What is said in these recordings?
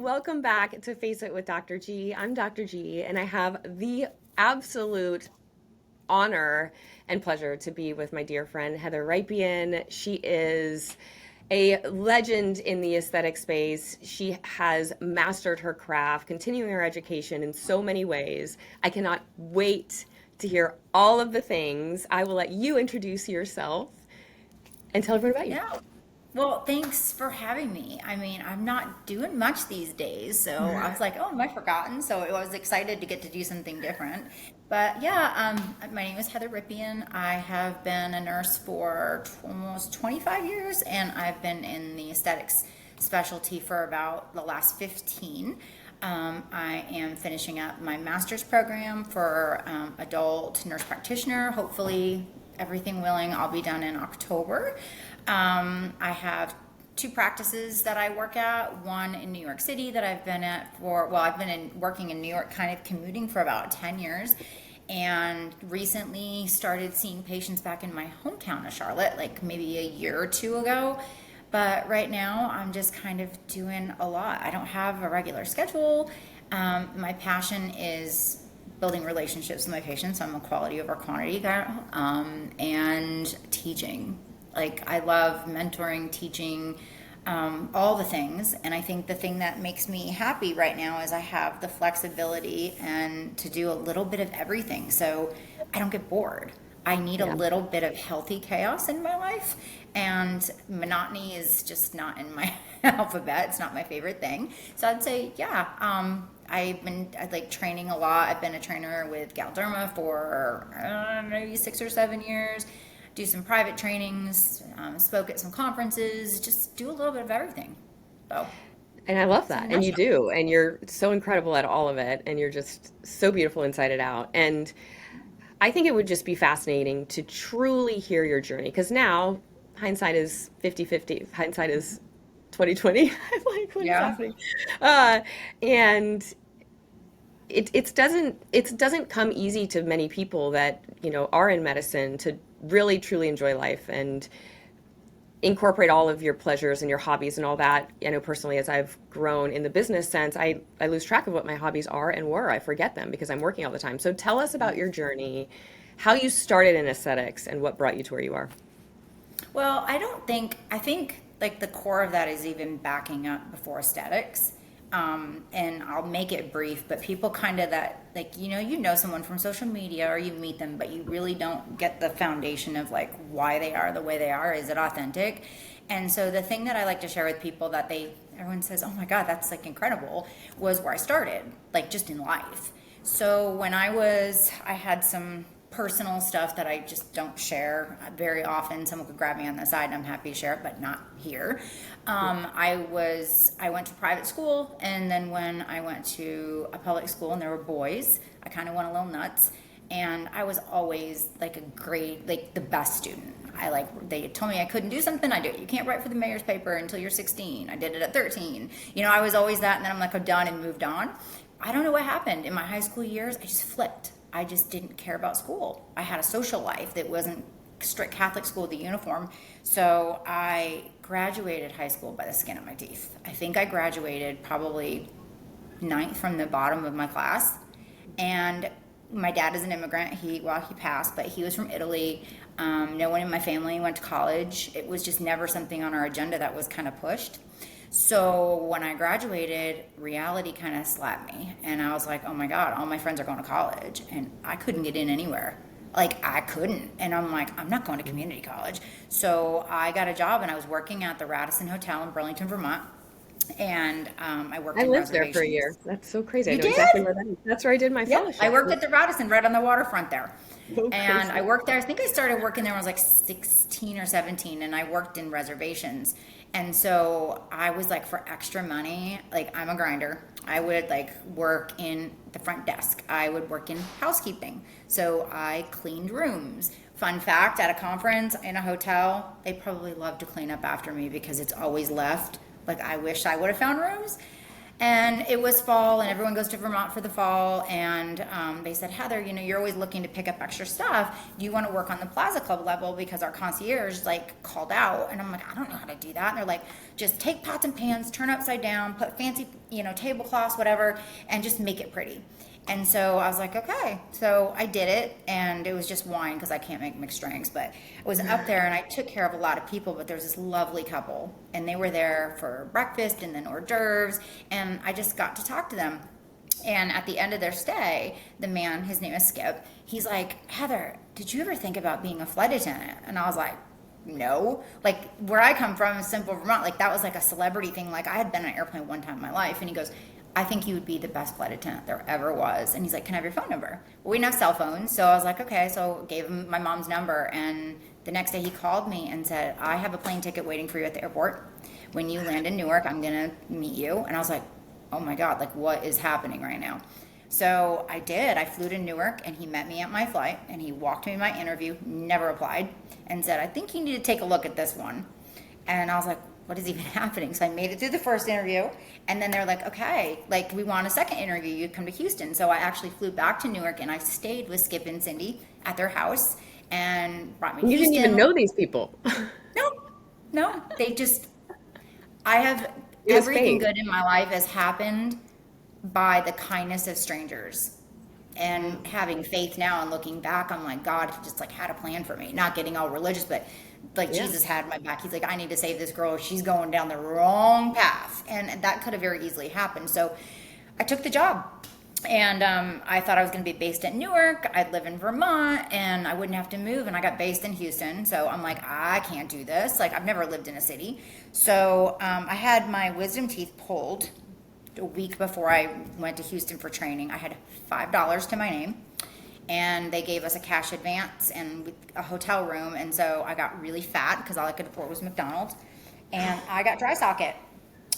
Welcome back to Face It with Dr. G. I'm Dr. G, and I have the absolute honor and pleasure to be with my dear friend Heather Rypien. She is a legend in the aesthetic space. She has mastered her craft, continuing her education in so many ways. I cannot wait to hear all of the things. I will let you introduce yourself and tell everyone about you. Yeah. Well, thanks for having me. I mean, I'm not doing much these days, so I was like, oh, am I forgotten? So I was excited to get to do something different. But yeah, my name is Heather Rypien. I have been a nurse for almost 25 years, and I've been in the aesthetics specialty for about the last 15. I am finishing up my master's program for adult nurse practitioner. Hopefully, everything willing, I'll be done in October. I have two practices that I work at. One in New York City that I've been at for, well, I've been working in New York, kind of commuting for about 10 years. And recently started seeing patients back in my hometown of Charlotte, like maybe a year or two ago. But right now, I'm just kind of doing a lot. I don't have a regular schedule. My passion is building relationships with my patients. I'm a quality over quantity guy, and teaching. Like, I love mentoring, teaching, all the things. And I think the thing that makes me happy right now is I have the flexibility and to do a little bit of everything. So I don't get bored. I need a Yeah. little bit of healthy chaos in my life, and monotony is just not in my alphabet. It's not my favorite thing. So I'd say, yeah, I like training a lot. I've been a trainer with Galderma for maybe 6 or 7 years. Do some private trainings, spoke at some conferences, just do a little bit of everything. So And I love that's in a that. And you nutshell. do. And you're so incredible at all of it. And you're just so beautiful inside and out. And I think it would just be fascinating to truly hear your journey. Because now hindsight is 50-50. Hindsight is 2020. I'm like, what is Yeah. happening? Uh, and it doesn't come easy to many people that, are in medicine to really truly enjoy life and incorporate all of your pleasures and your hobbies and all that. I know personally, as I've grown in the business sense, I lose track of what my hobbies are and were. I forget them because I'm working all the time. So tell us about your journey, how you started in aesthetics and what brought you to where you are. Well, I think like the core of that is even backing up before aesthetics. And I'll make it brief, but people kind of that, like, you know someone from social media or you meet them, but you really don't get the foundation of like why they are the way they are. Is it authentic? And so the thing that I like to share with people that everyone says, oh my God, that's like incredible, was where I started, like just in life. So when I had some personal stuff that I just don't share very often. Someone could grab me on the side and I'm happy to share it, but not here. I went to private school, and then when I went to a public school and there were boys, I kind of went a little nuts. And I was always like like the best student. They told me I couldn't do something, I do it. You can't write for the mayor's paper until you're 16. I did it at 13. I was always that, and then I'm like, I'm done, and moved on. I don't know what happened in my high school years. I just flipped. I just didn't care about school. I had a social life that wasn't strict Catholic school with the uniform. So I graduated high school by the skin of my teeth. I think I graduated probably ninth from the bottom of my class. And my dad is an immigrant. He passed, but he was from Italy. No one in my family went to college. It was just never something on our agenda that was kind of pushed. So when I graduated, reality kind of slapped me. And I was like, oh my God, all my friends are going to college. And I couldn't get in anywhere. Like, I couldn't. And I'm like, I'm not going to community college. So I got a job, and I was working at the Radisson Hotel in Burlington, Vermont. And I worked I in lived there for a reservations. year. That's so crazy. I You know exactly did? where that is. That's where I did my Yep. I fellowship. worked at the Radisson right on the waterfront there. So And I crazy. worked there. I think I started working there when I was like 16 or 17, and I worked in reservations. And so I was like, for extra money, like, I'm a grinder. I would like work in the front desk. I would work in housekeeping. So I cleaned rooms. Fun fact, at a conference in a hotel, they probably love to clean up after me because it's always left. Like, I wish I would have found rooms. And it was fall, and everyone goes to Vermont for the fall. And they said, Heather, you're always looking to pick up extra stuff. Do you want to work on the Plaza Club level? Because our concierge like called out, and I'm like, I don't know how to do that. And they're like, just take pots and pans, turn upside down, put fancy, tablecloths, whatever, and just make it pretty. And so I was like, okay. So I did it, and it was just wine because I can't make mixed drinks. But I was up there, and I took care of a lot of people. But there was this lovely couple, and they were there for breakfast and then hors d'oeuvres, and I just got to talk to them. And at the end of their stay, the man, his name is Skip, he's like, Heather, did you ever think about being a flight attendant? And I was like, no. Like, where I come from in Simple, Vermont, like that was like a celebrity thing. Like, I had been on an airplane one time in my life, and he goes, I think you would be the best flight attendant there ever was. And he's like, can I have your phone number? Well, we didn't have cell phones. So I was like, okay. So gave him my mom's number. And the next day he called me and said, I have a plane ticket waiting for you at the airport. When you land in Newark, I'm going to meet you. And I was like, oh my God, like what is happening right now? So I did. I flew to Newark, and he met me at my flight, and he walked me my interview, never applied, and said, I think you need to take a look at this one. And I was like, what is even happening? So I made it through the first interview, and then they're like, okay, like we want a second interview, you come to Houston. So I actually flew back to Newark, and I stayed with Skip and Cindy at their house and brought me to You didn't Houston. even know these people. No, no, I have It was everything fate. good in my life has happened by the kindness of strangers. And having faith now and looking back, I'm like, God just like had a plan for me. Not getting all religious, but like Yeah. Jesus had my back. He's like, I need to save this girl. She's going down the wrong path. And that could have very easily happened. So I took the job. And I thought I was going to be based at Newark. I'd live in Vermont, and I wouldn't have to move. And I got based in Houston. So I'm like, I can't do this. Like, I've never lived in a city. So I had my wisdom teeth pulled a week before I went to Houston for training. I had $5 to my name, and they gave us a cash advance and a hotel room. And so I got really fat because all I could afford was McDonald's, and I got dry socket.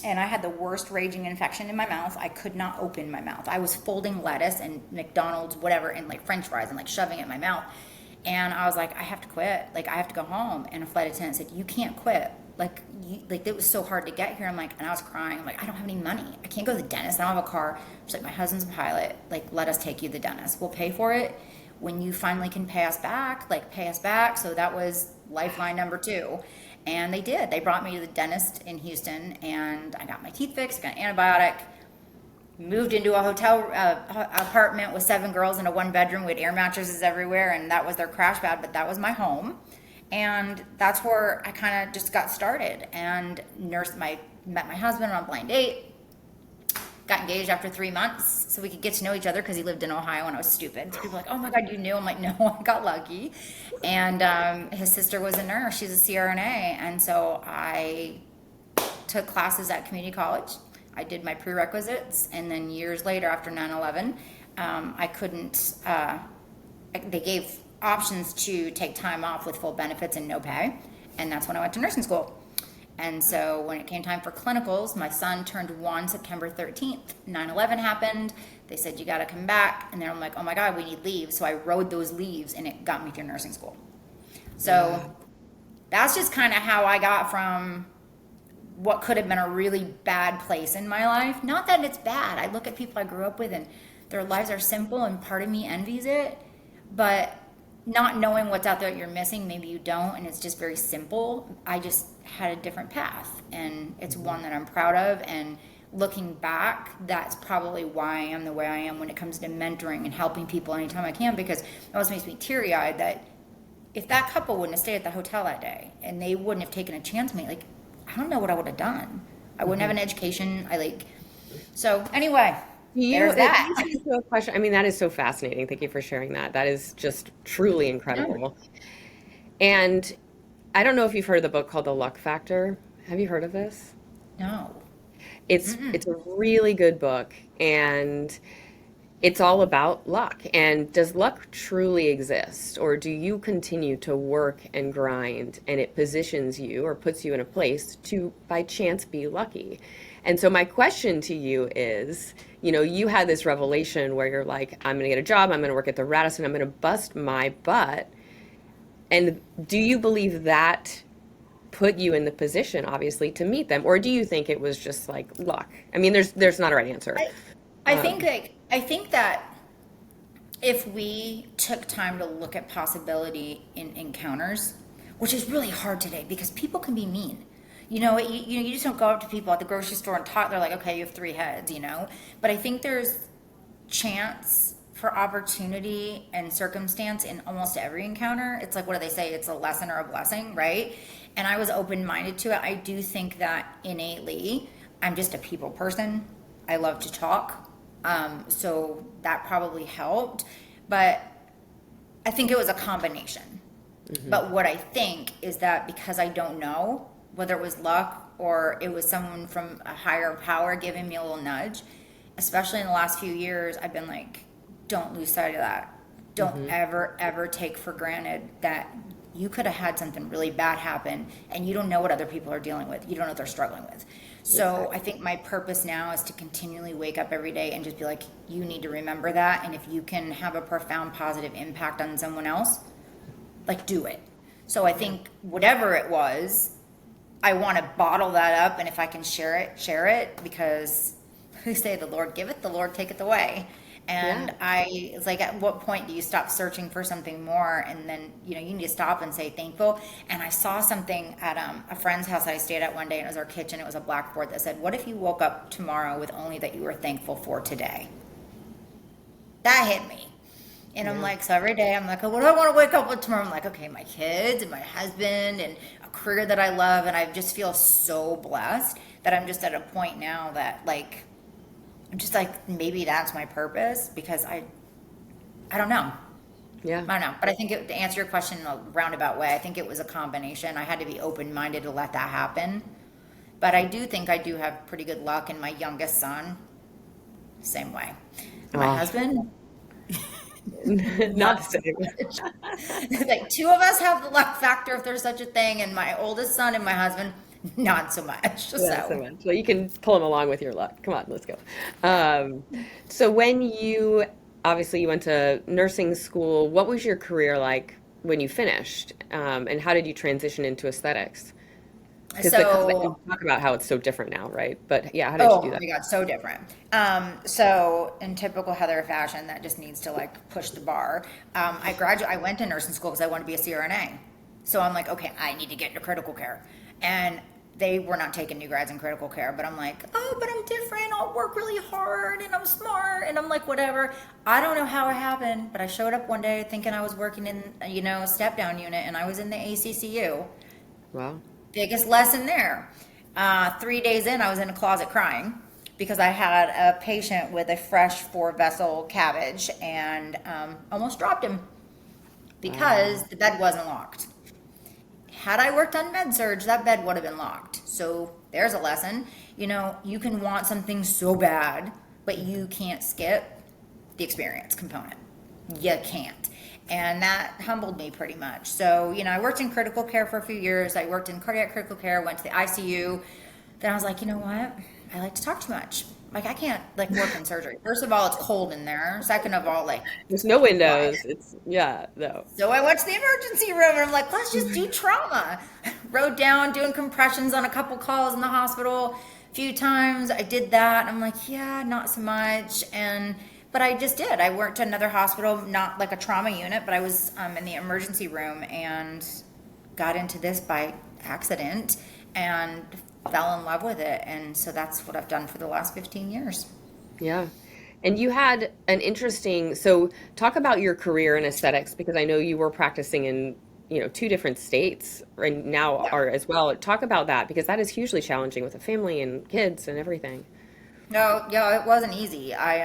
And I had the worst raging infection in my mouth. I could not open my mouth. I was folding lettuce and McDonald's, whatever, and like French fries and like shoving it in my mouth. And I was like, I have to quit. Like, I have to go home. And a flight attendant said, you can't quit. Like it was so hard to get here. I'm like, and I was crying. I'm like, I don't have any money. I can't go to the dentist. I don't have a car. She's like, my husband's a pilot. Like, let us take you to the dentist. We'll pay for it when you finally can pay us back. Like, pay us back. So that was lifeline number 2. And they did. They brought me to the dentist in Houston, and I got my teeth fixed, got an antibiotic, moved into a hotel apartment with 7 girls in a 1-bedroom with air mattresses everywhere, and that was their crash pad, but that was my home. And that's where I kind of just got started, and met my husband on a blind date, got engaged after 3 months so we could get to know each other because he lived in Ohio and I was stupid. So people were like, oh my God, you knew? I'm like, no, I got lucky. And his sister was a nurse. She's a CRNA. And so I took classes at community college. I did my prerequisites. And then years later, after 9/11, I couldn't, they gave options to take time off with full benefits and no pay. And that's when I went to nursing school. And so when it came time for clinicals, my son turned 1 September 13th. 9/11 happened. They said, you got to come back. And then I'm like, oh my God, we need leave. So I rode those leaves, and it got me through nursing school. So that's just kind of how I got from what could have been a really bad place in my life. Not that it's bad. I look at people I grew up with, and their lives are simple, and part of me envies it. But not knowing what's out there that you're missing, maybe you don't, and it's just very simple. I just had a different path, and it's one that I'm proud of. And looking back, that's probably why I am the way I am when it comes to mentoring and helping people anytime I can, because it always makes me teary-eyed that if that couple wouldn't have stayed at the hotel that day and they wouldn't have taken a chance on me, like, I don't know what I would have done. I wouldn't have an education. So anyway, there's that. It leads me to a question. I mean, that is so fascinating. Thank you for sharing that. That is just truly incredible. And I don't know if you've heard of the book called The Luck Factor. Have you heard of this? No. It's a really good book, and it's all about luck. And does luck truly exist, or do you continue to work and grind, and it positions you or puts you in a place to by chance be lucky? And so my question to you is, you had this revelation where you're like, I'm going to get a job, I'm going to work at the Radisson, I'm going to bust my butt. And do you believe that put you in the position, obviously, to meet them, or do you think it was just like luck? I mean, there's not a right answer. I, Um, I think that if we took time to look at possibility in encounters, which is really hard today because people can be mean. You just don't go up to people at the grocery store and talk. They're like, okay, you have three heads, But I think there's chance for opportunity and circumstance in almost every encounter. It's like, what do they say? It's a lesson or a blessing, right? And I was open minded to it. I do think that innately, I'm just a people person. I love to talk. So that probably helped. But I think it was a combination. But what I think is that because I don't know whether it was luck or it was someone from a higher power giving me a little nudge, especially in the last few years, I've been like, don't lose sight of that. Don't ever, ever take for granted that you could have had something really bad happen and you don't know what other people are dealing with. You don't know what they're struggling with. So I think my purpose now is to continually wake up every day and just be like, you need to remember that. And if you can have a profound positive impact on someone else, like do it. So I think whatever it was, I want to bottle that up. And if I can share it because who say the Lord giveth, the Lord taketh away. And it's like, at what point do you stop searching for something more? And then, you need to stop and say thankful. And I saw something at a friend's house I stayed at one day, and it was our kitchen. It was a blackboard that said, what if you woke up tomorrow with only that you were thankful for today? That hit me. And I'm like, so every day I'm like, oh, what do I want to wake up with tomorrow? I'm like, okay, my kids and my husband and a career that I love. And I just feel so blessed that I'm just at a point now that like, I'm just like, maybe that's my purpose because I don't know. yeah. I don't know. But I think to answer your question in a roundabout way, I think it was a combination. I had to be open-minded to let that happen. But I do think I do have pretty good luck. And my youngest son, same way. My husband, Not the same. like two of us have the luck factor if there's such a thing. And my oldest son and my husband, not so much. Not So. so much. Well, you can pull them along with your luck. Come on, let's go. So when you obviously you went to nursing school, what was your career like when you finished? And how did you transition into aesthetics? Because So, talk about how it's so different now, right? But yeah, how did you oh do that? my God, so different. So in typical Heather fashion, that just needs to like push the bar. I went to nursing school because I wanted to be a CRNA. So I'm like, okay, I need to get into critical care. And they were not taking new grads in critical care, but I'm like, oh, but I'm different. I'll work really hard and I'm smart. And I'm like, whatever. I don't know how it happened, but I showed up one day thinking I was working in, a step down unit and I was in the ACCU. Wow. Biggest lesson there. 3 days in, I was in a closet crying because I had a patient with a fresh 4-vessel cabbage and almost dropped him because the bed wasn't locked. Had I worked on med surge, that bed would have been locked. So there's a lesson. You can want something so bad, but you can't skip the experience component. You can't. And that humbled me pretty much. So, I worked in critical care for a few years. I worked in cardiac critical care, went to the ICU. Then I was like, you know what? I like to talk too much. Like, I can't work in surgery. First of all, it's cold in there. Second of all, There's no windows. quiet. No. So I went to the emergency room and I'm like, let's just do trauma. Wrote down doing compressions on a couple calls in the hospital a few times. I did that. I'm like, yeah, not so much. But I just did. I worked at another hospital, not like a trauma unit, but I was in the emergency room and got into this by accident and fell in love with it. And so that's what I've done for the last 15 years. Yeah. And you had an interesting, so talk about your career in aesthetics because I know you were practicing in, two different states and now Yeah. are as well. Talk about that because that is hugely challenging with a family and kids and everything. No, yeah, it wasn't easy. I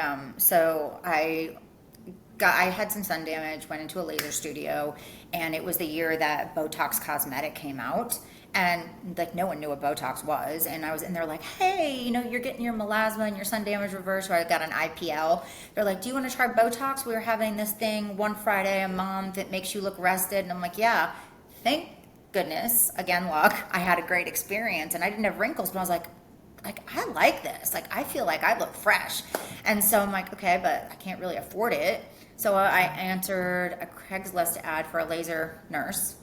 had some sun damage, went into a laser studio, and it was the year that Botox Cosmetic came out. And no one knew what Botox was. And I was in there like, hey, you're getting your melasma and your sun damage reversed. So I got an IPL. They're like, do you want to try Botox? We were having this thing one Friday a month. It makes you look rested. And I'm like, yeah, thank goodness. Again, luck. I had a great experience and I didn't have wrinkles, but I was like, I like this. I feel like I look fresh. And so I'm like, okay, but I can't really afford it. So I answered a Craigslist ad for a laser nurse.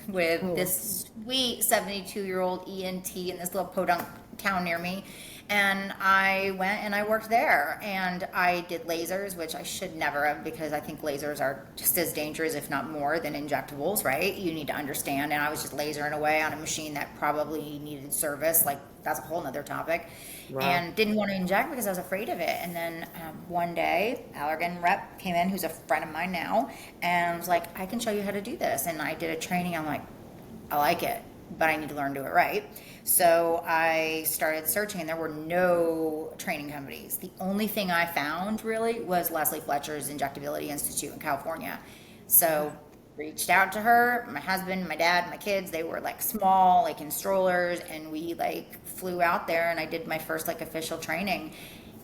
with Oh, this sweet 72-year-old ENT in this little podunk town near me. And I went and I worked there, and I did lasers, which I should never have, because I think lasers are just as dangerous, if not more, than injectables, right? You need to understand. And I was just lasering away on a machine that probably needed service. Like, that's a whole nother topic. wow. And didn't want to inject because I was afraid of it. And then one day, Allergan rep came in, who's a friend of mine now, and was like, I can show you how to do this. And I did a training. I'm like, I like it, but I need to learn to do it right. So I started searching, and there were no training companies. The only thing I found really was Leslie Fletcher's Injectability Institute in California. So reached out to her, my husband, my dad, my kids, they were like small, like in strollers, and we like flew out there, and I did my first like official training.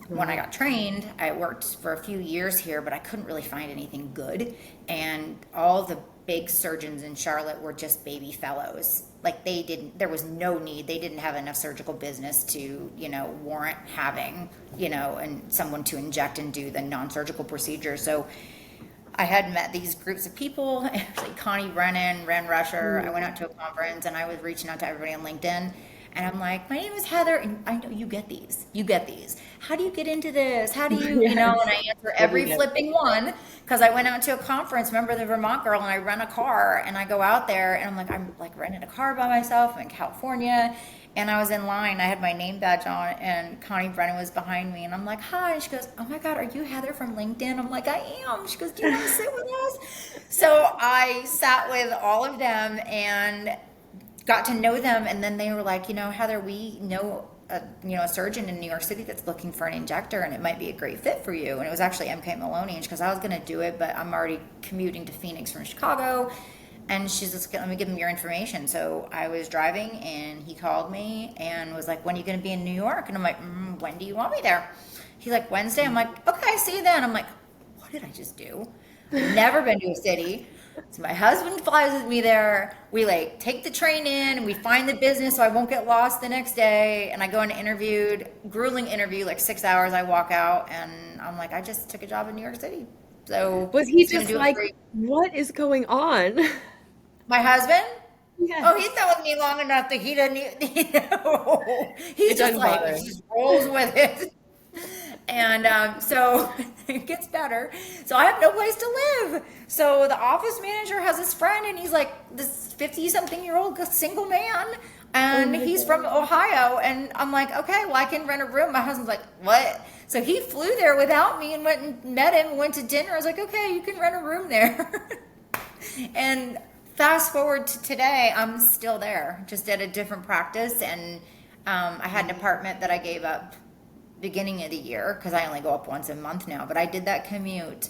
When I got trained, I worked for a few years here, but I couldn't really find anything good. And all the big surgeons in Charlotte were just baby fellows. Like there was no need. They didn't have enough surgical business to, warrant having, and someone to inject and do the non-surgical procedure. So I had met these groups of people, like Connie Brennan, Ren Rusher. I went out to a conference, and I was reaching out to everybody on LinkedIn. And I'm like, my name is Heather, and I know you get these. You get these. How do you get into this? How do you, and I answer every flipping one, because I went out to a conference, remember the Vermont girl, and I rent a car, and I go out there, and I'm like renting a car by myself. I'm in California, and I was in line. I had my name badge on, and Connie Brennan was behind me, and I'm like, hi. And she goes, oh my God, are you Heather from LinkedIn? I'm like, I am. She goes, do you want to sit with us? So I sat with all of them, and got to know them, and then they were like, Heather, we know a surgeon in New York City that's looking for an injector, and it might be a great fit for you. And it was actually MK Maloney, and she goes, I was going to do it, but I'm already commuting to Phoenix from Chicago. And she's just, let me give him your information. So I was driving, and he called me and was like, when are you going to be in New York? And I'm like, when do you want me there? He's like, Wednesday. I'm like, okay, see you then. I'm like, what did I just do? I've never been to a city. So my husband flies with me there. We like take the train in, and we find the business so I won't get lost the next day. And I go and interviewed, grueling interview, like 6 hours. I walk out, and I'm like, I just took a job in New York City. So Was he he's gonna just do it like, for what is going on? my husband. Yes. Oh, he's been with me long enough that he doesn't. He's It just doesn't like bother. he just rolls with it. And so it gets better. So I have no place to live. So the office manager has his friend, and he's like this 50-something-year-old single man, and Oh my he's from God. Ohio. And I'm like, okay, well, I can rent a room. My husband's like, what? So he flew there without me and went and met him, went to dinner. I was like, okay, you can rent a room there. And fast forward to today, I'm still there, just at a different practice. And I had an apartment that I gave up beginning of the year, because I only go up once a month now, but I did that commute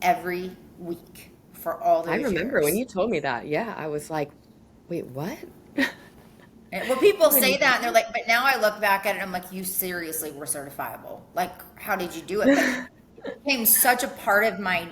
every week for all I those remember when years. you told me that. Yeah, I was like, wait, what? And well, people When you say that, and they're like, but now I look back at it, I'm like, you seriously were certifiable. Like, how did you do it? But it became such a part of my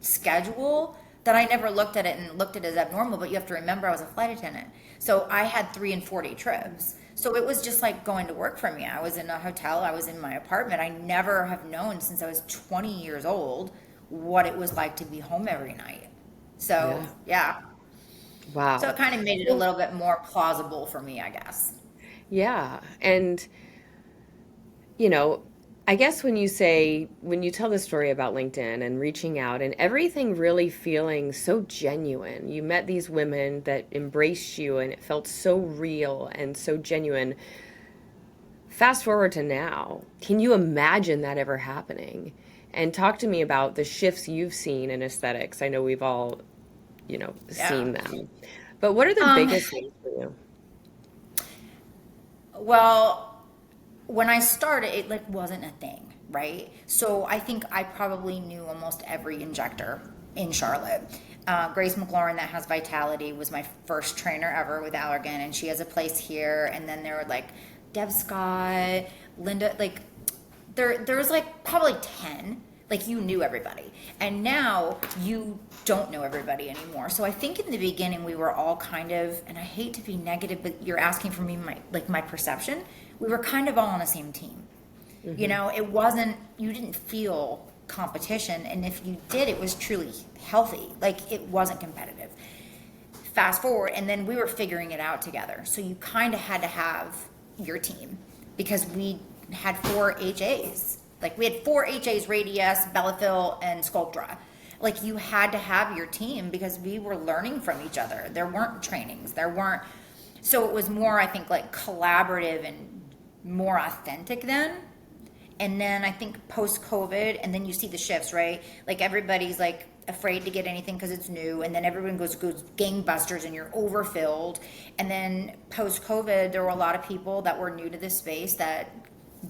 schedule that I never looked at it and looked at it as abnormal. But you have to remember, I was a flight attendant. So I had 3 and 4 day trips. So it was just like going to work for me. I was in a hotel, I was in my apartment. I never have known since I was 20 years old what it was like to be home every night. So, Yeah. yeah. So Wow. it kind of made it a Well, little bit more plausible for me, I guess. yeah. And, you know, I guess when you tell the story about LinkedIn and reaching out and everything really feeling so genuine, you met these women that embraced you and it felt so real and so genuine. Fast forward to now, can you imagine that ever happening? And talk to me about the shifts you've seen in aesthetics. I know we've all, Yeah. seen them. But what are the Um, biggest things for you? well, when I started, it like wasn't a thing, right? So I think I probably knew almost every injector in Charlotte. Grace McLaurin, that has Vitality, was my first trainer ever with Allergan, and she has a place here. And then there were like Deb Scott, Linda, like there's like probably 10. Like you knew everybody, and now you don't know everybody anymore. So I think in the beginning we were all kind of, and I hate to be negative, but you're asking for me my perception. We were kind of all on the same team. Hmm. It wasn't, you didn't feel competition, and if you did, it was truly healthy. Like it wasn't competitive. fast forward, and then we were figuring it out together. So you kind of had to have your team because we had 4 HAs. Like we had 4 HAs, Radius, Bellafill, and Sculptra. Like you had to have your team because we were learning from each other. There weren't trainings. So it was more, I think, like collaborative and more authentic then. And then I think post-COVID, and then you see the shifts, right? Like everybody's like afraid to get anything because it's new, and then everyone goes gangbusters and you're overfilled. And then post-COVID, there were a lot of people that were new to this space that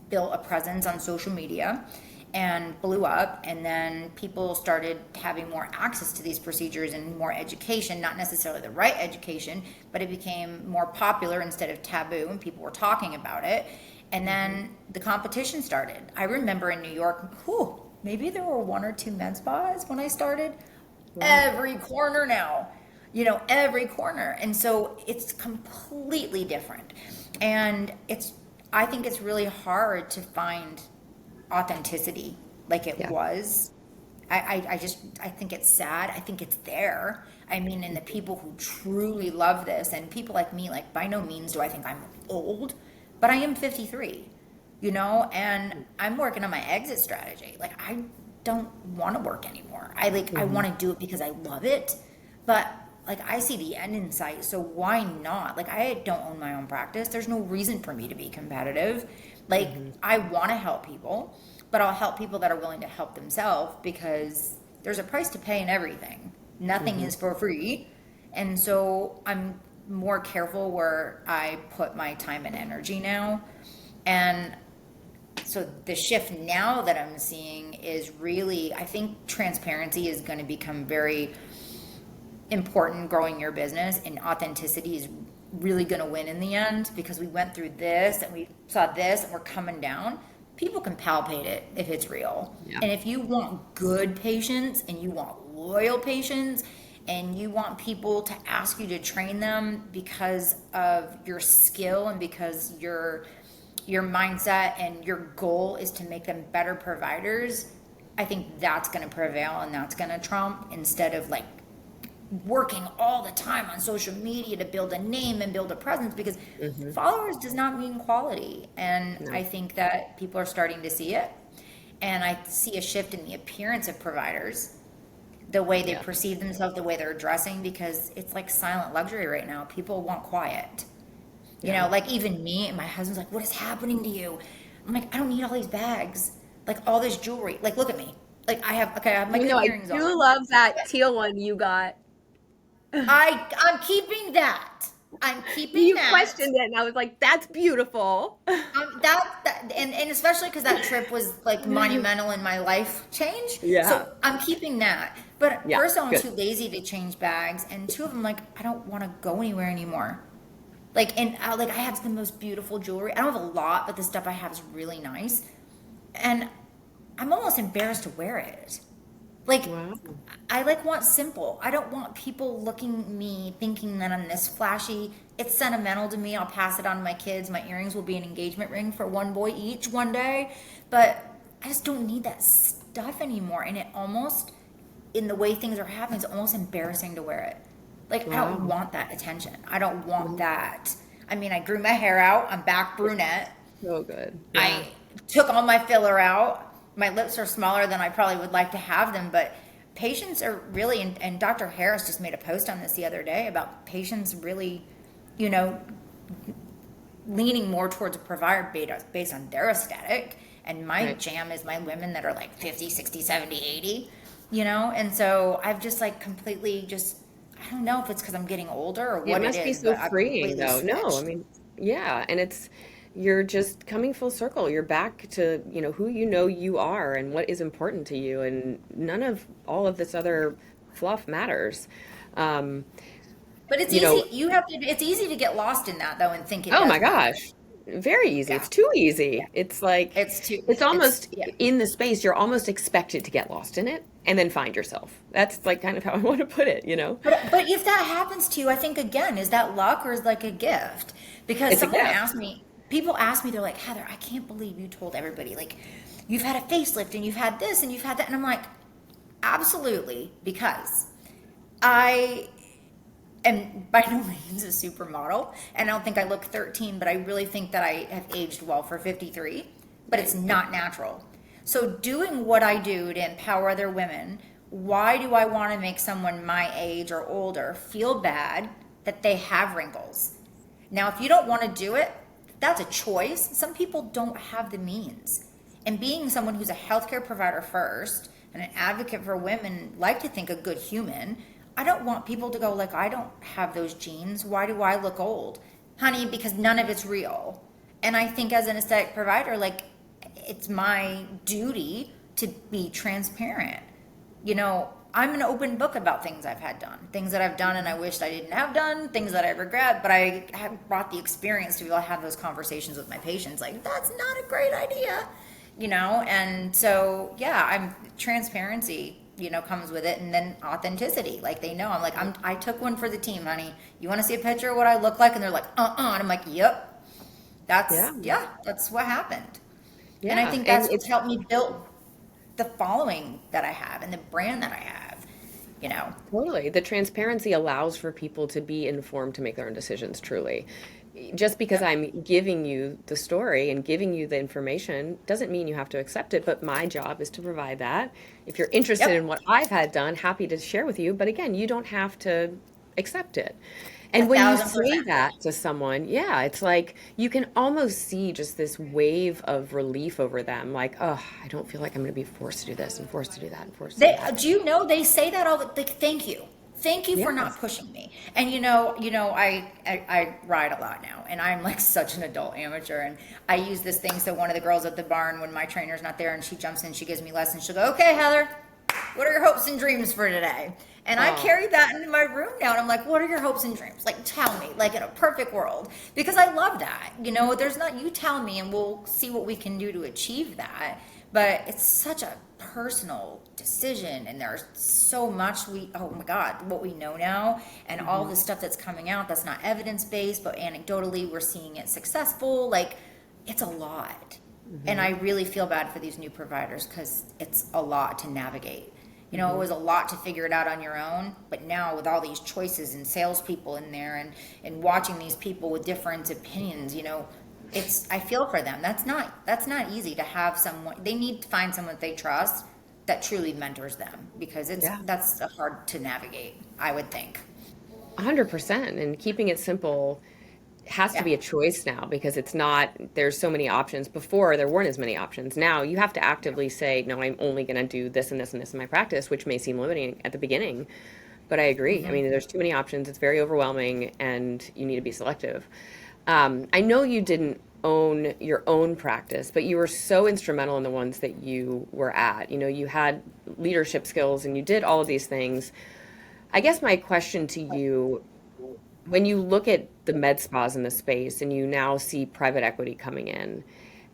built a presence on social media and blew up, and then people started having more access to these procedures and more education, not necessarily the right education, but it became more popular instead of taboo, and people were talking about it. And then the competition started. I remember in New York, maybe there were 1 or 2 med spas when I started. Wow. Every corner now, every corner. And so it's completely different. And I think it's really hard to find authenticity like it was. I think it's sad. I think it's there. I mean, and the people who truly love this, and people like me, like by no means do I think I'm old, but I am 53, and I'm working on my exit strategy. Like I don't want to work anymore. I want to do it because I love it, but like I see the end in sight. So why not? Like I don't own my own practice. There's no reason for me to be competitive. Like I want to help people, but I'll help people that are willing to help themselves because there's a price to pay in everything. Nothing is for free. And so I'm more careful where I put my time and energy now. And so the shift now that I'm seeing is really, I think transparency is going to become very important growing your business, and authenticity is really going to win in the end because we went through this and we saw this and we're coming down. People can palpate it if it's real. Yeah. And if you want good patients and you want loyal patients and you want people to ask you to train them because of your skill and because your mindset and your goal is to make them better providers, I think that's going to prevail and that's going to trump, instead of like working all the time on social media to build a name and build a presence, because followers does not mean quality. And I think that people are starting to see it. And I see a shift in the appearance of providers, the way they perceive themselves, the way they're dressing, because it's like silent luxury right now. People want quiet. You know, like even me and my husband's like, what is happening to you? I'm like, I don't need all these bags, like all this jewelry. Like, look at me. Like I have my good earrings on. I do love that teal one you got. I'm keeping that. I'm keeping you that. You questioned it, and I was like, "That's beautiful." And especially because that trip was like monumental in my life change. Yeah. So I'm keeping that. But first of all, I'm too lazy to change bags, and two of them, like, I don't want to go anywhere anymore. Like, and I have the most beautiful jewelry. I don't have a lot, but the stuff I have is really nice, and I'm almost embarrassed to wear it. Like, I want simple. I don't want people looking at me thinking that I'm this flashy. It's sentimental to me. I'll pass it on to my kids. My earrings will be an engagement ring for one boy each one day. But I just don't need that stuff anymore. And it almost, in the way things are happening, it's almost embarrassing to wear it. Like, I don't want that attention. I don't want that. I mean, I grew my hair out. I'm back brunette. So good. Yeah. I took all my filler out. My lips are smaller than I probably would like to have them, but patients are really, and Dr. Harris just made a post on this the other day about patients really, leaning more towards a provider based on their aesthetic. And my jam is my women that are like 50, 60, 70, 80, and so I've just completely I don't know if it's because I'm getting older or what it is. It must be so freeing though. Switched. No, I mean, yeah. And you're just coming full circle. You're back to, who you are and what is important to you. And none of all of this other fluff matters. But it's easy. It's easy to get lost in that though and think oh my gosh. Very easy. Yeah. It's too easy. Yeah. It's like, it's almost in the space, you're almost expected to get lost in it and then find yourself. That's kind of how I want to put it, But if that happens to you, I think again, is that luck or is like a gift? Because people ask me, they're like, Heather, I can't believe you told everybody, you've had a facelift and you've had this and you've had that. And I'm like, absolutely, because I and by no means a supermodel. And I don't think I look 13, but I really think that I have aged well for 53, but it's not natural. So doing what I do to empower other women, why do I want to make someone my age or older feel bad that they have wrinkles? Now, if you don't want to do it, that's a choice. Some people don't have the means. And being someone who's a healthcare provider first and an advocate for women, like to think a good human, I don't want people to go like, I don't have those genes. Why do I look old? Honey, because none of it's real. And I think as an aesthetic provider, like, it's my duty to be transparent. You know, I'm an open book about things I've had done, things that I've done and I wished I didn't have done, things that I regret, but I have brought the experience to be able to have those conversations with my patients. Like, that's not a great idea, you know? And so, yeah, transparency, you know, comes with it. And then authenticity. Like, they know, I took one for the team, honey. You want to see a picture of what I look like? And they're like, And I'm like, yep, that's what happened. Yeah. And I think that's what's helped me build the following that I have and the brand that I have, you know. Totally. The transparency allows for people to be informed to make their own decisions, truly. Just because I'm giving you the story and giving you the information doesn't mean you have to accept it, but my job is to provide that. If you're interested in what I've had done, happy to share with you, but again, you don't have to accept it. And when you say that to someone, yeah, it's like you can almost see just this wave of relief over them. Like, oh, I don't feel like I'm going to be forced to do this and forced to do that and forced to do that. Do you know they say that all the like, thank you. Thank you for not pushing me. And I ride a lot now, and I'm like such an adult amateur. And I use this thing. So one of the girls at the barn, when my trainer's not there, and she jumps in, she gives me lessons. She'll go, "Okay, Heather, what are your hopes and dreams for today?" And I carry that into my room now, and I'm like, "What are your hopes and dreams? Like, tell me, like in a perfect world," because I love that. You know, you tell me, and we'll see what we can do to achieve that. But it's such a personal decision, and there's so much oh my God, what we know now, and all the stuff that's coming out that's not evidence-based, but anecdotally we're seeing it successful. Like, it's a lot. And I really feel bad for these new providers because it's a lot to navigate. You know, it was a lot to figure it out on your own, but now with all these choices and salespeople in there and watching these people with different opinions, you know, I feel for them. That's not easy to have someone. They need to find someone that they trust that truly mentors them, because that's hard to navigate, I would think. 100%. And keeping it simple has to be a choice now, because there's so many options. Before, there weren't as many options. Now you have to actively say, no, I'm only going to do this and this and this in my practice, which may seem limiting at the beginning. But I agree. I mean, there's too many options. It's very overwhelming, and you need to be selective. I know you didn't own your own practice, but you were so instrumental in the ones that you were at. You know, you had leadership skills and you did all of these things. I guess my question to you, when you look at the med spas in the space and you now see private equity coming in,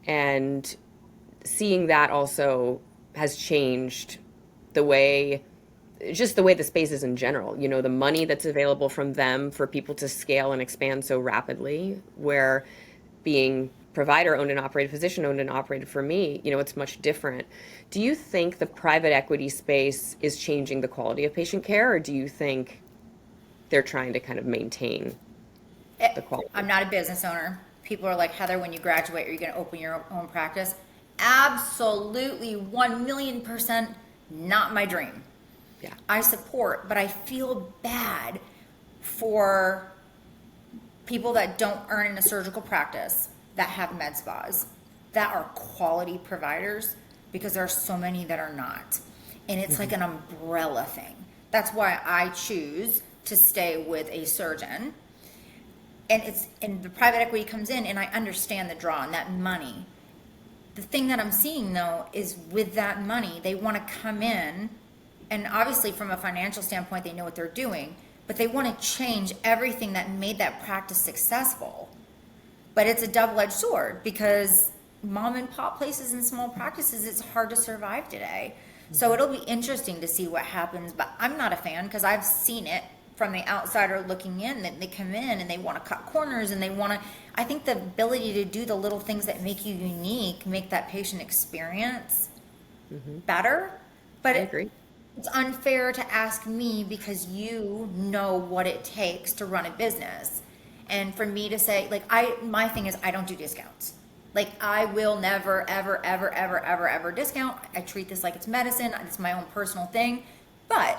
and seeing that also has changed just the way the space is in general, you know, the money that's available from them for people to scale and expand so rapidly, where being provider owned and operated, physician owned and operated, for me, you know, it's much different. Do you think the private equity space is changing the quality of patient care, or do you think they're trying to kind of maintain the quality? I'm not a business owner. People are like, Heather, when you graduate, are you going to open your own practice? Absolutely, 1,000,000% not my dream. Yeah. I support, but I feel bad for people that don't earn in a surgical practice that have med spas that are quality providers, because there are so many that are not. And it's like an umbrella thing. That's why I choose to stay with a surgeon. And the private equity comes in, and I understand the draw and that money. The thing that I'm seeing though is, with that money, they want to come in, and obviously from a financial standpoint, they know what they're doing, but they want to change everything that made that practice successful. But it's a double-edged sword, because mom and pop places and small practices, it's hard to survive today. So it'll be interesting to see what happens, but I'm not a fan, because I've seen it from the outsider looking in, that they come in and they want to cut corners, and I think the ability to do the little things that make you unique, make that patient experience better. But I agree. it's unfair to ask me because you know what it takes to run a business. And for me to say, like, my thing is, I don't do discounts. Like, I will never, ever, ever, ever, ever, ever discount. I treat this like it's medicine. It's my own personal thing. But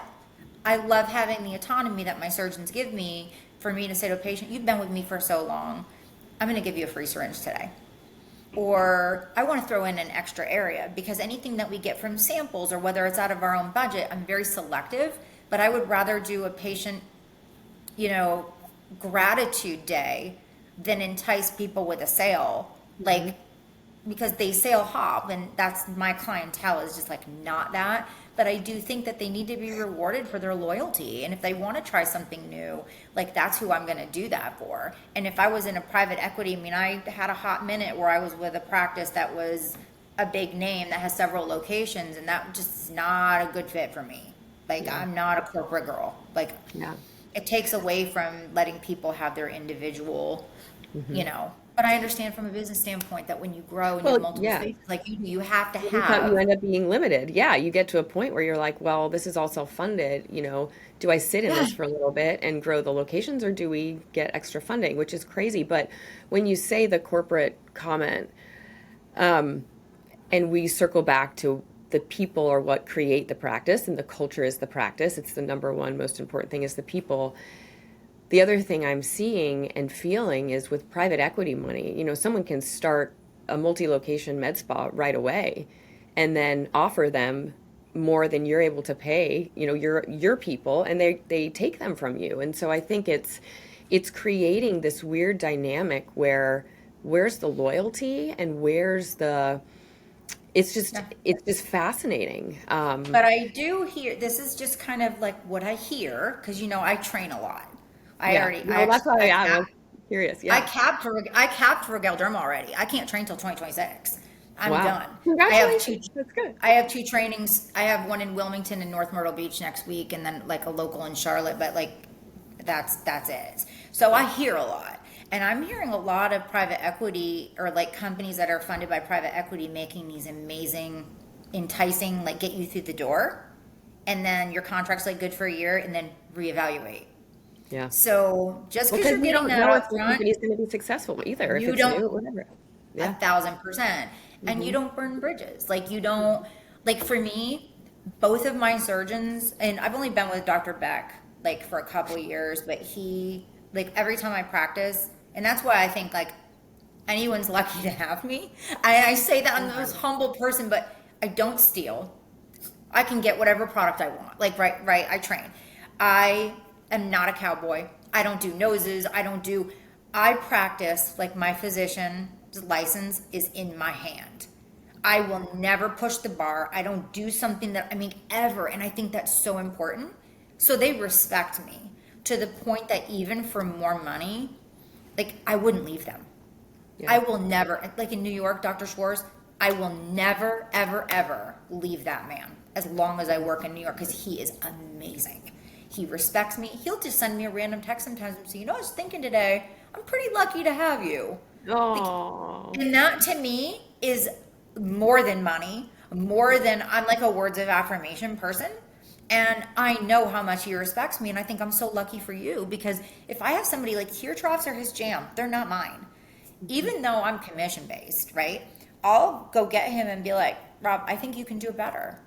I love having the autonomy that my surgeons give me for me to say to a patient, you've been with me for so long. I'm going to give you a free syringe today. Or I want to throw in an extra area, because anything that we get from samples, or whether it's out of our own budget, I'm very selective. But I would rather do a patient, gratitude day than entice people with a sale. Like, because they sale hop, and that's my clientele is just like not that. But I do think that they need to be rewarded for their loyalty. And if they want to try something new, like, that's who I'm going to do that for. And if I was in a private equity, I mean, I had a hot minute where I was with a practice that was a big name that has several locations, and that just is not a good fit for me. Like, I'm not a corporate girl. Like, it takes away from letting people have their individual, But I understand from a business standpoint that when you grow and you have multiple spaces, like you have to have. You end up being limited. Yeah, you get to a point where you're like, well, this is all self-funded. Do I sit in this for a little bit and grow the locations, or do we get extra funding, which is crazy. But when you say the corporate comment, and we circle back to the people or what create the practice, and the culture is the practice. It's the number one most important thing is the people. The other thing I'm seeing and feeling is with private equity money, someone can start a multi-location med spa right away and then offer them more than you're able to pay, your people, and they take them from you. And so I think it's creating this weird dynamic where where's the loyalty and where's the it's just fascinating. But I do hear, this is just kind of like what I hear, because I train a lot. That's why I'm curious. Yeah. I capped for Galderma already. I can't train till 2026. I'm done. Congratulations. That's good. I have 2 trainings. I have one in Wilmington and North Myrtle Beach next week, and then like a local in Charlotte, but like that's it. So I hear a lot. And I'm hearing a lot of private equity, or like companies that are funded by private equity, making these amazing, enticing, like, get you through the door, and then your contract's like good for a year, and then reevaluate. Yeah. So just because you're getting that up front, company's going to be successful either. You if it's don't, new, whatever. Yeah. 1,000%. And you don't burn bridges. Like, you don't, like, for me, both of my surgeons, and I've only been with Dr. Beck like for a couple of years, but he, like, every time I practice, and that's why I think like anyone's lucky to have me. I say that I'm the most humble person, but I don't steal. I can get whatever product I want. Like, right, I train. I am not a cowboy. I don't do noses. I practice like my physician's license is in my hand. I will never push the bar. I don't do something that, ever. And I think that's so important. So they respect me to the point that even for more money, like, I wouldn't leave them. Yeah. I will never, like in New York, Dr. Schwartz, I will never, ever, ever leave that man as long as I work in New York, because he is amazing. He respects me. He'll just send me a random text sometimes and say, I was thinking today, I'm pretty lucky to have you. Oh. And that to me is more than money, more than, I'm like a words of affirmation person. And I know how much he respects me. And I think I'm so lucky for you, because if I have somebody like, tear troughs are his jam, they're not mine. Even though I'm commission based, right? I'll go get him and be like, Rob, I think you can do it better.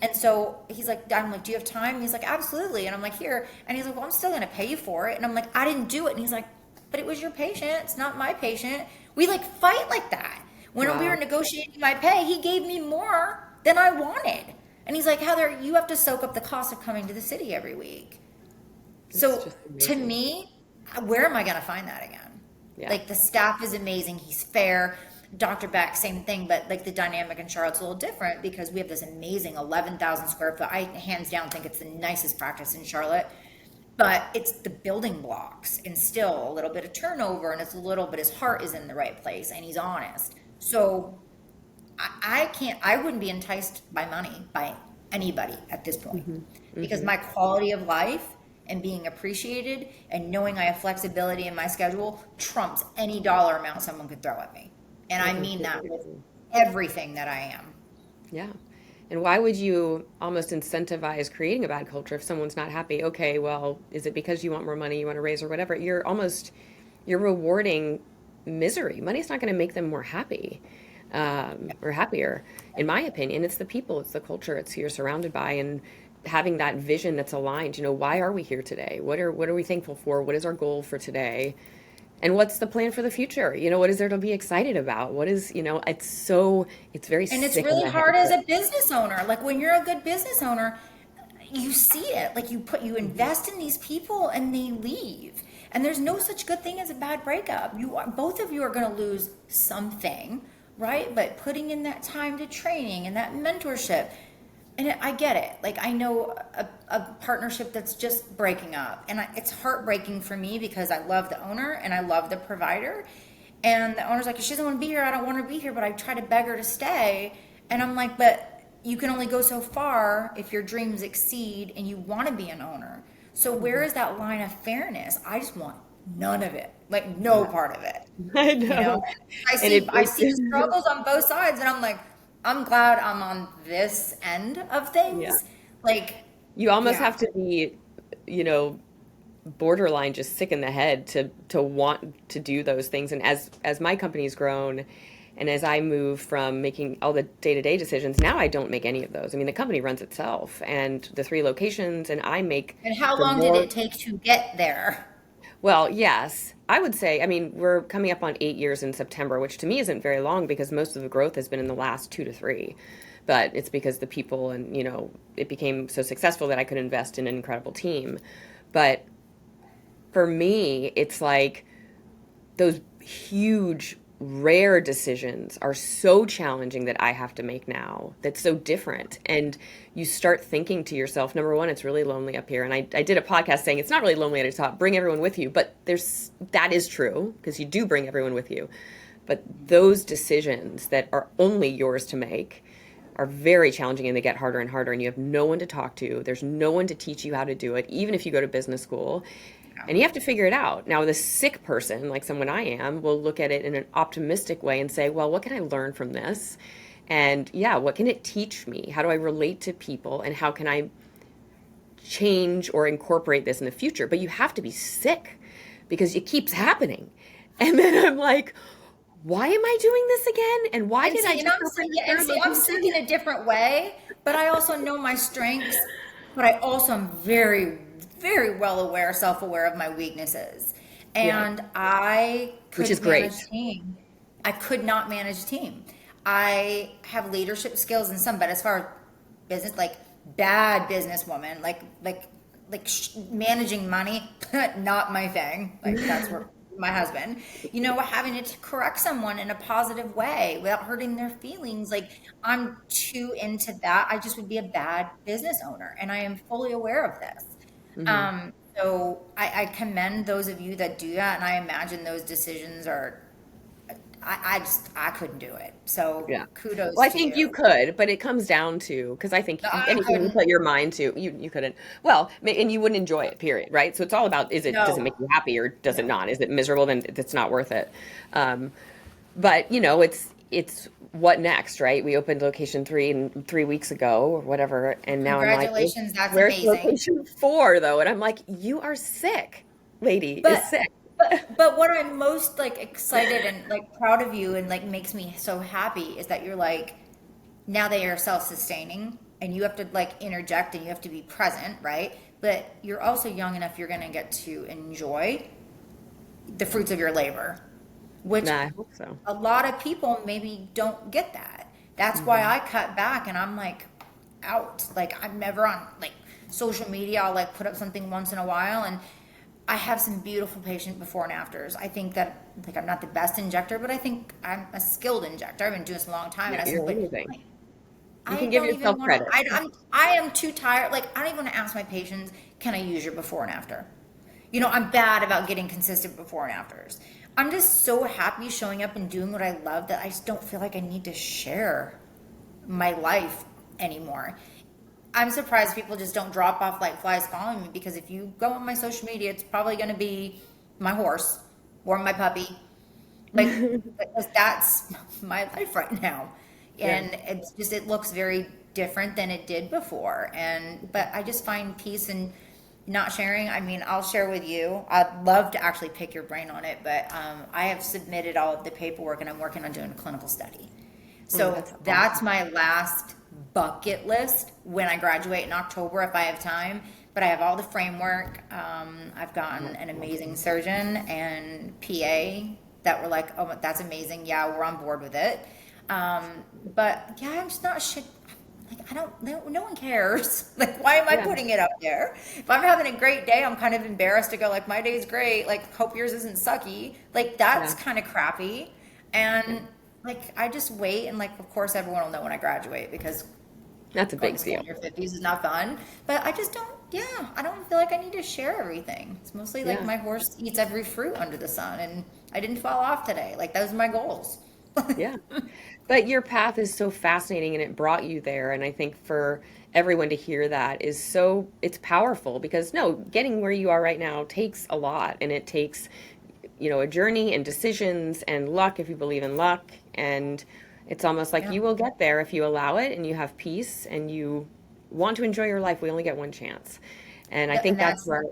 And so he's like, I'm like, do you have time? And he's like, absolutely. And I'm like, here. And he's like, well, I'm still going to pay you for it. And I'm like, I didn't do it. And he's like, but it was your patient. It's not my patient. We like fight like that. When we were negotiating my pay, he gave me more than I wanted. And he's like, Heather, you have to soak up the cost of coming to the city every week. So to me, where am I going to find that again? Yeah. Like, the staff is amazing. He's fair. Dr. Beck, same thing, but like the dynamic in Charlotte's a little different, because we have this amazing 11,000 square foot. I hands down think it's the nicest practice in Charlotte, but it's the building blocks and still a little bit of turnover, and it's a little, but his heart is in the right place and he's honest. So I wouldn't be enticed by money by anybody at this point, because my quality of life and being appreciated and knowing I have flexibility in my schedule trumps any dollar amount someone could throw at me. And I mean that with everything that I am. Yeah. And why would you almost incentivize creating a bad culture if someone's not happy? Okay, well, is it because you want more money, you want to raise or whatever? You're rewarding misery. Money's not going to make them more happy, or happier. In my opinion, it's the people, it's the culture, it's who you're surrounded by, and having that vision that's aligned. Why are we here today? What are we thankful for? What is our goal for today? And what's the plan for the future? What is there to be excited about? It's very And it's sick in really the head. hard as a business owner. Like when you're a good business owner, you see it. Like you invest in these people and they leave. And there's no such good thing as a bad breakup. Both of you are going to lose something, right? But putting in that time to training and that mentorship, and I get it. Like I know a partnership that's just breaking up, and it's heartbreaking for me because I love the owner and I love the provider, and the owner's like, she doesn't want to be here. I don't want her to be here, but I try to beg her to stay, and I'm like, but you can only go so far if your dreams exceed and you want to be an owner. So where is that line of fairness? I just want none of it, like no part of it. I You know, know. And I see the struggles on both sides, and I'm like, I'm glad I'm on this end of yeah. things. Like, You almost yeah, have to be, you know, borderline just sick in the head to want to do those things. And as my company's grown, and as I move from making all the day-to-day decisions, now I don't make any of those. I mean, the company runs itself and the 3 locations, and I make and how the long did more. it take to get there? Well, yes, I would say, I mean, we're coming up on 8 years in September, which to me isn't very long because most of the growth has been in the last 2 to 3. But it's because the people and, it became so successful that I could invest in an incredible team. But for me, it's like those huge, rare decisions are so challenging that I have to make now. That's so different. And you start thinking to yourself, number one, it's really lonely up here. And I did a podcast saying it's not really lonely at the top, bring everyone with you. But that is true because you do bring everyone with you. But those decisions that are only yours to make are very challenging, and they get harder and harder, and you have no one to talk to. There's no one to teach you how to do it, even if you go to business school. And you have to figure it out. Now, the sick person, like someone I am, will look at it in an optimistic way and say, well, what can I learn from this? And yeah, what can it teach me? How do I relate to people? And how can I change or incorporate this in the future? But you have to be sick because it keeps happening. And then I'm like, why am I doing this again? And why And did I see, and just I'm open yeah, the and third see, I'm sick location? in a different way, but I also know my strengths, but I also am very, very well aware, self-aware of my weaknesses. Yeah, And I which is couldn't manage great. a team. I could not manage a team. I have leadership skills and some, but as far as business, like bad businesswoman, managing money, not my thing. Like that's where my husband, having to correct someone in a positive way without hurting their feelings. Like I'm too into that. I just would be a bad business owner, and I am fully aware of this. Hmm. So I commend those of you that do that, and I imagine those decisions are. I couldn't do it. So Yeah. kudos Well, I to think you you. could, but it comes down to, because I think No, I anything you couldn't. put your mind to, you couldn't. Well, and you wouldn't enjoy it, period, right? So it's all about, does it No, make you happy or does it no. not? Is it miserable? Then it's not worth it. Um, but it's what next, right? We opened location 3 and 3 weeks ago or whatever, and now I'm like, Congratulations, that's where's amazing. location 4 though? And I'm like, you are sick, lady is But sick. but what I'm most like excited and like proud of you and like makes me so happy is that you're like now they are self-sustaining and you have to like interject and you have to be present, right? But you're also young enough you're going to get to enjoy the fruits of your labor, which Nah, I hope so. a lot of people maybe don't get that. That's why Hmm. I cut back and I'm like out. Like I'm never on like social media. I'll like put up something once in a while and I have some beautiful patient before and afters. I think that like I'm not the best injector, but I think I'm a skilled injector. I've been doing this a long time and Yeah, I said, you're but amazing. You I can give don't even yourself want to. credit. I am too tired. Like I don't even want to ask my patients, can I use your before and after? I'm bad about getting consistent before and afters. I'm just so happy showing up and doing what I love that I just don't feel like I need to share my life anymore. I'm surprised people just don't drop off like flies following me because if you go on my social media, it's probably going to be my horse or my puppy. Like, because that's my life right now. Yeah. and it looks very different than it did before. But I just find peace in not sharing. I mean, I'll share with you. I'd love to actually pick your brain on it, but I have submitted all of the paperwork and I'm working on doing a clinical study. Oh, So that's that's awesome. my last bucket list when I graduate in October if I have time. But I have all the framework. I've gotten an amazing surgeon and PA that were like, oh, that's amazing. Yeah, we're on board with it. But yeah, I'm just not shit. Like, I don't, no one cares. Like, why am I Yeah. putting it up there? If I'm having a great day, I'm kind of embarrassed to go, like, my day's great. Like, hope yours isn't sucky. Like, that's Yeah. kind of crappy. Yeah. And, like, I just wait. And, like, of course, everyone will know when I graduate because That's a going to big school deal. in your 50s is not fun. But I just don't, yeah, I don't feel like I need to share everything. It's mostly like Yeah. my horse eats every fruit under the sun. And I didn't fall off today. Like, those are my goals. Yeah. But your path is so fascinating and it brought you there. And I think for everyone to hear that is so, it's powerful because no, getting where you are right now takes a lot and it takes, a journey and decisions and luck if you believe in luck. And it's almost like Yeah. you will get there if you allow it and you have peace and you want to enjoy your life. We only get one chance. And I think And that's where,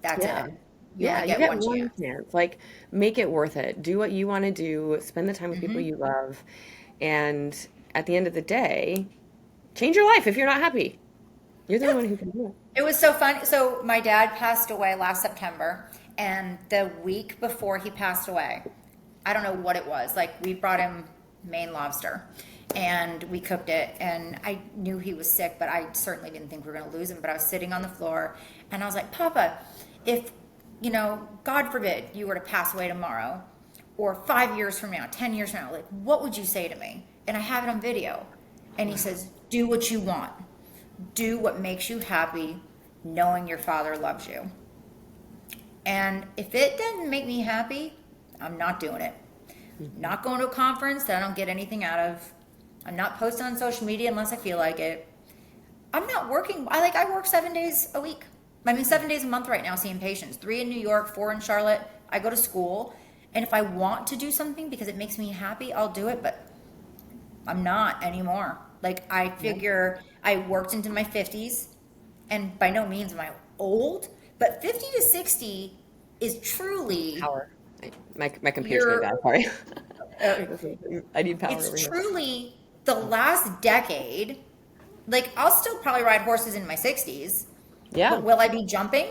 that's yeah. it. You Yeah, only you get get one one chance. chance. Like, make it worth it. Do what you want to do. Spend the time with people Hmm. you love. And at the end of the day, change your life if you're not happy. You're the Yeah. only one who can do it. It was so fun. So my dad passed away last September, and the week before he passed away, I don't know what it was. Like we brought him Maine lobster, and we cooked it. And I knew he was sick, but I certainly didn't think we were going to lose him. But I was sitting on the floor, and I was like, Papa, if God forbid, you were to pass away tomorrow, or 5 years from now, 10 years from now, like what would you say to me? And I have it on video. And he says, do what you want. Do what makes you happy, knowing your father loves you. And if it doesn't make me happy, I'm not doing it. Mhm. Not going to a conference that I don't get anything out of. I'm not posting on social media unless I feel like it. I'm not working. I work 7 days a week. I mean, 7 days a month right now seeing patients. 3 in New York, 4 in Charlotte. I go to school. And if I want to do something because it makes me happy, I'll do it. But I'm not anymore. Like I Yeah. figure I worked into my 50s, and by no means am I old, but 50 to 60 is truly Power. My computer's going to your die. Sorry. uh, I need power it's over here. truly the last decade. Like I'll still probably ride horses in my 60s, but Yeah. will I be jumping?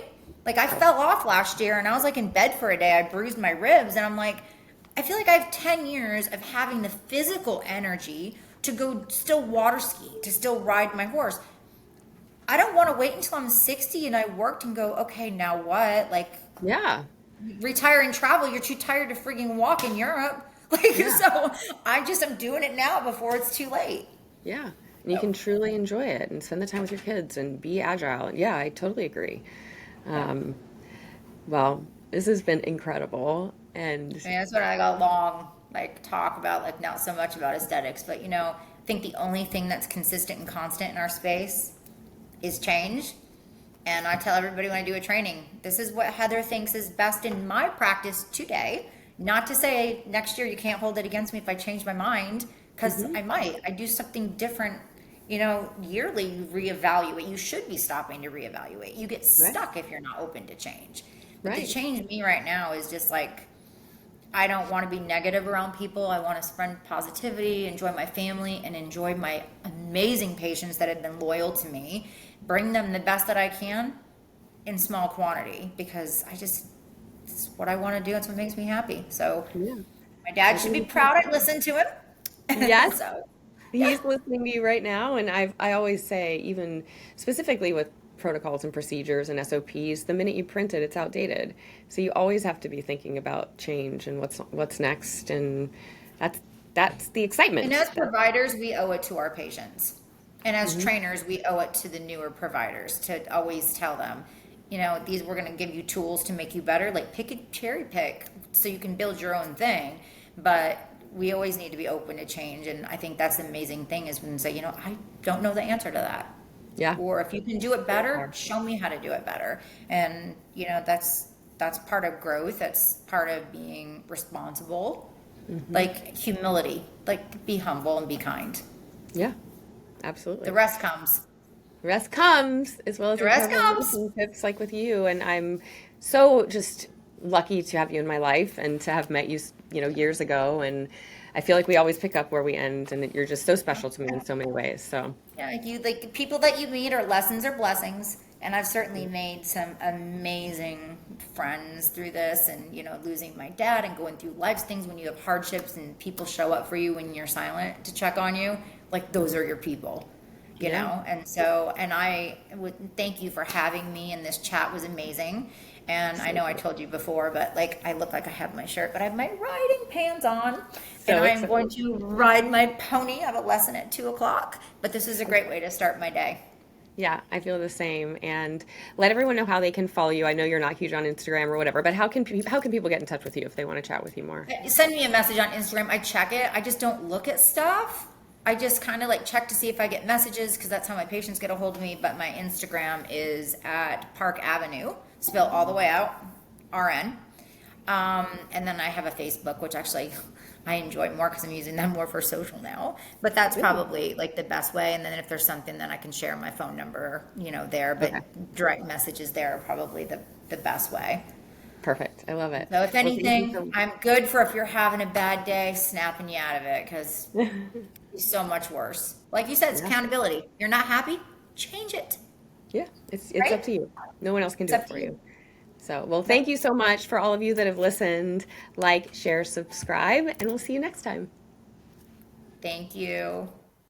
Like I fell off last year and I was like in bed for a day. I bruised my ribs and I'm like I feel like I have 10 years of having the physical energy to go still water ski, to still ride my horse. I don't want to wait until I'm 60 and I worked and go, okay, now what? Like, Yeah. retire and travel. You're too tired to freaking walk in Europe. Like, Yeah. so I'm doing it now before it's too late. Yeah. And you So, can truly enjoy it and spend the time with your kids and be agile. Yeah, I totally agree. yeah. Um, well, this has been incredible. And I mean, that's what I got long, like, talk about, like, not so much about aesthetics, but, I think the only thing that's consistent and constant in our space is change. And I tell everybody when I do a training, this is what Heather thinks is best in my practice today. Not to say next year you can't hold it against me if I change my mind, because mhm, I might. I do something different, yearly you reevaluate. You should be stopping to reevaluate. You get right, stuck if you're not open to change. But the right. change me right now is just like, I don't want to be negative around people. I want to spread positivity, enjoy my family, and enjoy my amazing patients that have been loyal to me. Bring them the best that I can in small quantity because it's what I want to do. It's what makes me happy. So Yeah. my dad I should think be it's so proud I fun. listened to him. Yes, So, yeah. he's listening to you right now, and I always say, even specifically with protocols and procedures and SOPs, the minute you print it, it's outdated. So you always have to be thinking about change and what's next, and that's that's the And excitement. as providers, we owe it to our patients. And as Mhm. trainers, we owe it to the newer providers to always tell them, these we're going to give you tools to make you better. Like pick a cherry pick so you can build your own thing. But we always need to be open to change. And I think that's the amazing thing is when you say, I don't know the answer to that. Yeah, Or if you can do it so better, powerful. show me how to do it better. And that's part of growth. That's part of being responsible. like humility, like be humble and be kind. Yeah, The absolutely. rest comes. Rest comes, as well as The rest incredible comes. relationships like with you. And I'm so just lucky to have you in my life and to have met you, years ago. And I feel like we always pick up where we end, and that you're just so special to me in so many ways. So, Yeah, you like people that you meet are lessons or blessings, and I've certainly made some amazing friends through this, and losing my dad and going through life's things when you have hardships and people show up for you when you're silent to check on you, like those are your people, yeah, and so and I would thank you for having me, and this chat was amazing. And I so know I cool. told you before, but like I look like I have my shirt, but I have my riding pants on, and So I'm going excited. to ride my pony. I have a lesson at 2 o'clock, but this is a great way to start my day. Yeah, I feel the same. And let everyone know how they can follow you. I know you're not huge on Instagram or whatever, but how can people get in touch with you if they want to chat with you more? Send me a message on Instagram. I check it. I just don't look at stuff. I just kind of like check to see if I get messages because that's how my patients get a hold of me. But my Instagram is at Park Avenue, spelled all the way out, RN. And then I have a Facebook, which actually I enjoy more because I'm using them more for social now. But that's Good. probably like the best way. And then if there's something, then I can share my phone number, there. But Okay. direct messages there are probably the best way. Perfect. I love it. So if Well, thank you anything, so I'm good for if you're having a bad day, snapping you out of it because much. it's so much worse. Like you said, it's Yeah. accountability. You're not happy, change it, Yeah. It's up right? to you. No one else can It's do it up to for you. you. So, well, thank Yep. you so much for all of you that have listened. Like, share, subscribe, and we'll see you next time. Thank you.